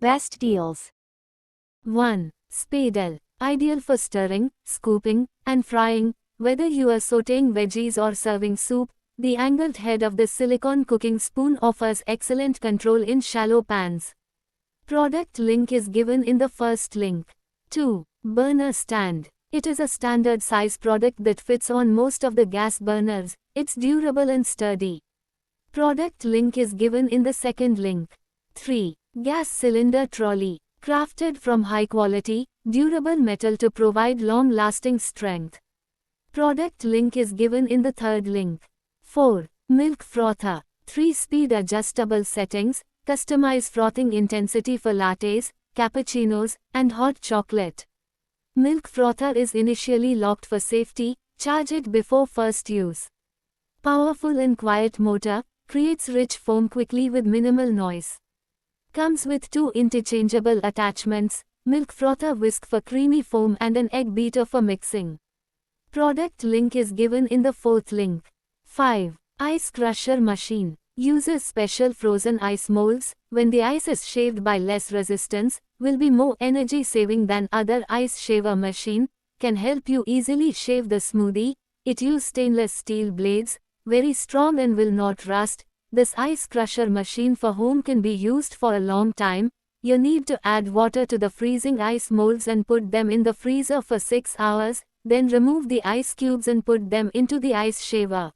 Best deals. 1. Spadel. Ideal for stirring, scooping, and frying. Whether you are sautéing veggies or serving soup, the angled head of this silicone cooking spoon offers excellent control in shallow pans. Product link is given in the first link. 2. Burner stand. It is a standard size product that fits on most of the gas burners. It's durable and sturdy. Product link is given in the second link. 3. Gas cylinder trolley. Crafted from high quality, durable metal to provide long-lasting strength. Product link is given in the third link. 4. Milk frother. 3-speed adjustable settings, customize frothing intensity for lattes, cappuccinos, and hot chocolate. Milk frother is initially locked for safety, charge it before first use. Powerful and quiet motor, creates rich foam quickly with minimal noise. Comes with 2 interchangeable attachments, milk frother whisk for creamy foam and an egg beater for mixing. Product link is given in the fourth link. 5. Ice crusher machine. Uses special frozen ice molds. When the ice is shaved by less resistance, will be more energy saving than other ice shaver machine, can help you easily shave the smoothie. It uses stainless steel blades, very strong and will not rust. This ice crusher machine for home can be used for a long time. You need to add water to the freezing ice molds and put them in the freezer for 6 hours, then remove the ice cubes and put them into the ice shaver.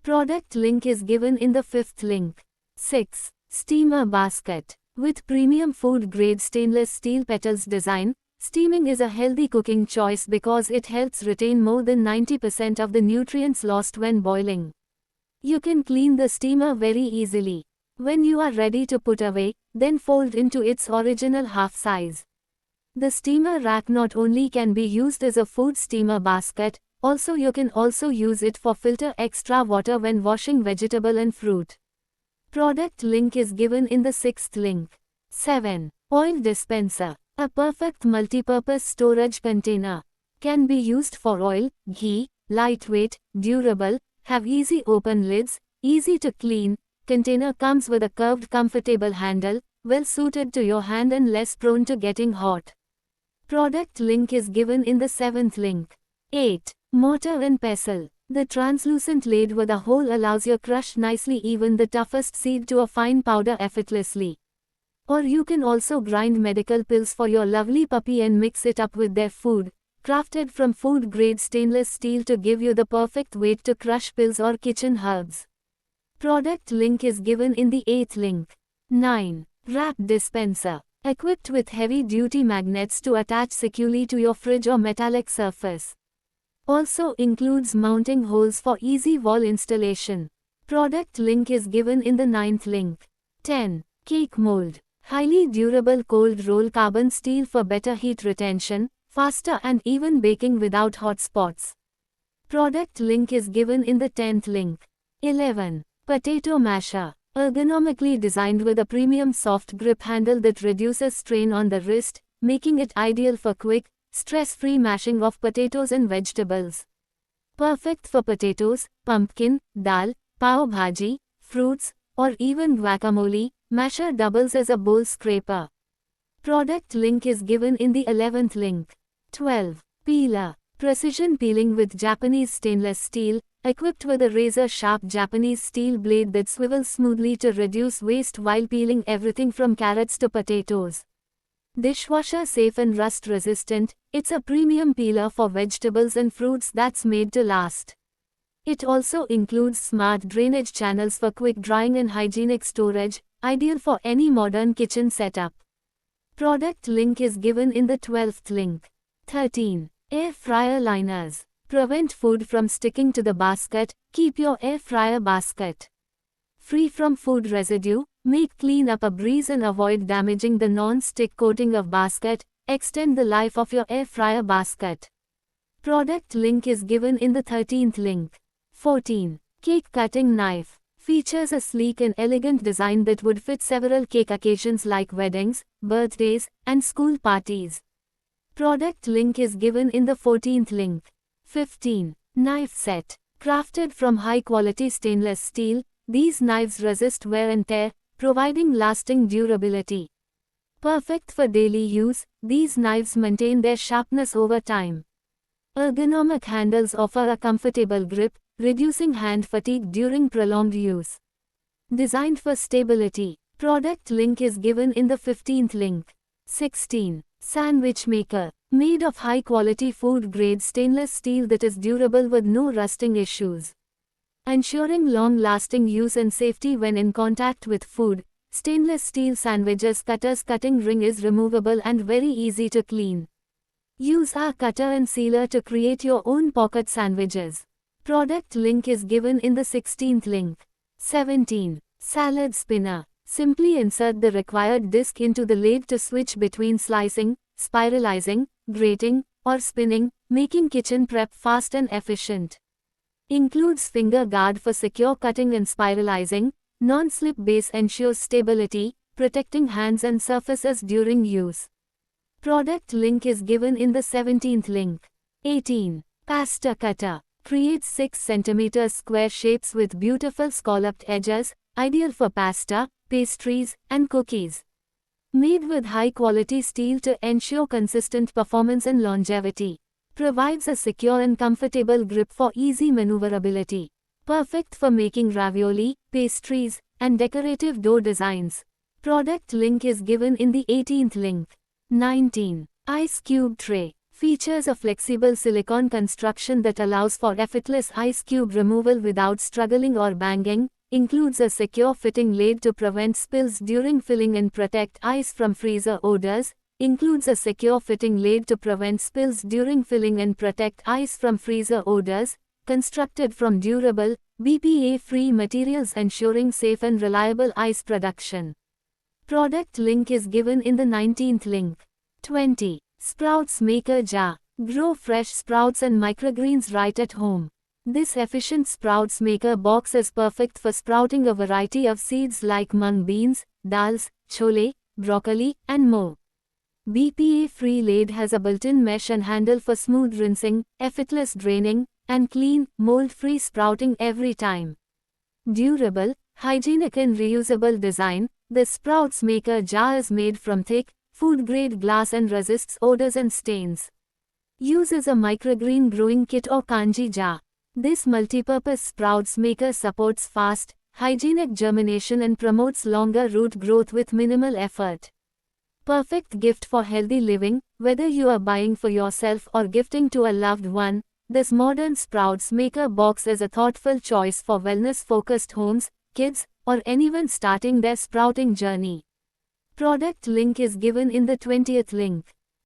Product link is given in the fifth link. 6. Steamer basket. With premium food grade stainless steel petals design, steaming is a healthy cooking choice because it helps retain more than 90% of the nutrients lost when boiling. You can clean the steamer very easily. When you are ready to put away, then fold into its original half size. The steamer rack not only can be used as a food steamer basket, also you can also use it for filter extra water when washing vegetable and fruit. Product link is given in the sixth link. 7. Oil dispenser. A perfect multi-purpose storage container. Can be used for oil, ghee, lightweight, durable, have easy open lids, easy to clean. Container comes with a curved comfortable handle, well suited to your hand and less prone to getting hot. Product link is given in the seventh link. 8. Mortar and pestle. The translucent lid with a hole allows you crush nicely even the toughest seed to a fine powder effortlessly. Or you can also grind medical pills for your lovely puppy and mix it up with their food. Crafted from food-grade stainless steel to give you the perfect weight to crush pills or kitchen herbs. Product link is given in the 8th link. 9. Wrap dispenser. Equipped with heavy-duty magnets to attach securely to your fridge or metallic surface. Also includes mounting holes for easy wall installation. Product link is given in the 9th link. 10. Cake mold. Highly durable cold roll carbon steel for better heat retention, faster and even baking without hot spots. Product link is given in the 10th link. 11. Potato masher. Ergonomically designed with a premium soft grip handle that reduces strain on the wrist, making it ideal for quick, stress-free mashing of potatoes and vegetables. Perfect for potatoes, pumpkin, dal, pav bhaji, fruits, or even guacamole. Masher doubles as a bowl scraper. Product link is given in the 11th link. 12. Peeler. Precision peeling with Japanese stainless steel, equipped with a razor-sharp Japanese steel blade that swivels smoothly to reduce waste while peeling everything from carrots to potatoes. Dishwasher safe and rust resistant, it's a premium peeler for vegetables and fruits that's made to last. It also includes smart drainage channels for quick drying and hygienic storage, ideal for any modern kitchen setup. Product link is given in the 12th link. 13. Air fryer liners. Prevent food from sticking to the basket, keep your air fryer basket free from food residue, make cleanup a breeze and avoid damaging the non-stick coating of basket, extend the life of your air fryer basket. Product link is given in the 13th link. 14. Cake cutting knife. Features a sleek and elegant design that would fit several cake occasions like weddings, birthdays, and school parties. Product link is given in the 14th link. 15. Knife set. Crafted from high-quality stainless steel, these knives resist wear and tear, providing lasting durability. Perfect for daily use, these knives maintain their sharpness over time. Ergonomic handles offer a comfortable grip, reducing hand fatigue during prolonged use. Designed for stability. Product link is given in the 15th link. 16. Sandwich maker. Made of high-quality food-grade stainless steel that is durable with no rusting issues. Ensuring long-lasting use and safety when in contact with food, stainless steel sandwiches cutter's cutting ring is removable and very easy to clean. Use a cutter and sealer to create your own pocket sandwiches. Product link is given in the 16th link. 17. Salad spinner. Simply insert the required disc into the lathe to switch between slicing, spiralizing, grating, or spinning, making kitchen prep fast and efficient. Includes finger guard for secure cutting and spiralizing. Non-slip base ensures stability, protecting hands and surfaces during use. Product link is given in the 17th link. 18. Pasta cutter. Creates 6 cm square shapes with beautiful scalloped edges, ideal for pasta, pastries, and cookies. Made with high-quality steel to ensure consistent performance and longevity. Provides a secure and comfortable grip for easy maneuverability. Perfect for making ravioli, pastries, and decorative dough designs. Product link is given in the 18th link. 19. Ice cube tray. Features a flexible silicone construction that allows for effortless ice cube removal without struggling or banging. Includes a secure fitting lid to prevent spills during filling and protect ice from freezer odors. Includes a secure fitting lid to prevent spills during filling and protect ice from freezer odors. Constructed from durable, BPA-free materials ensuring safe and reliable ice production. Product link is given in the 19th link. 20. Sprouts maker jar. Grow fresh sprouts and microgreens right at home. This efficient sprouts maker box is perfect for sprouting a variety of seeds like mung beans, dals, chole, broccoli, and more. BPA-free lid has a built-in mesh and handle for smooth rinsing, effortless draining, and clean, mold-free sprouting every time. Durable, hygienic and reusable design, the Sprouts Maker jar is made from thick, food-grade glass and resists odors and stains. Uses a microgreen growing kit or kanji jar. This multipurpose Sprouts Maker supports fast, hygienic germination and promotes longer root growth with minimal effort. Perfect gift for healthy living, whether you are buying for yourself or gifting to a loved one. This modern Sprouts Maker box is a thoughtful choice for wellness-focused homes, kids, or anyone starting their sprouting journey. Product link is given in the 20th link.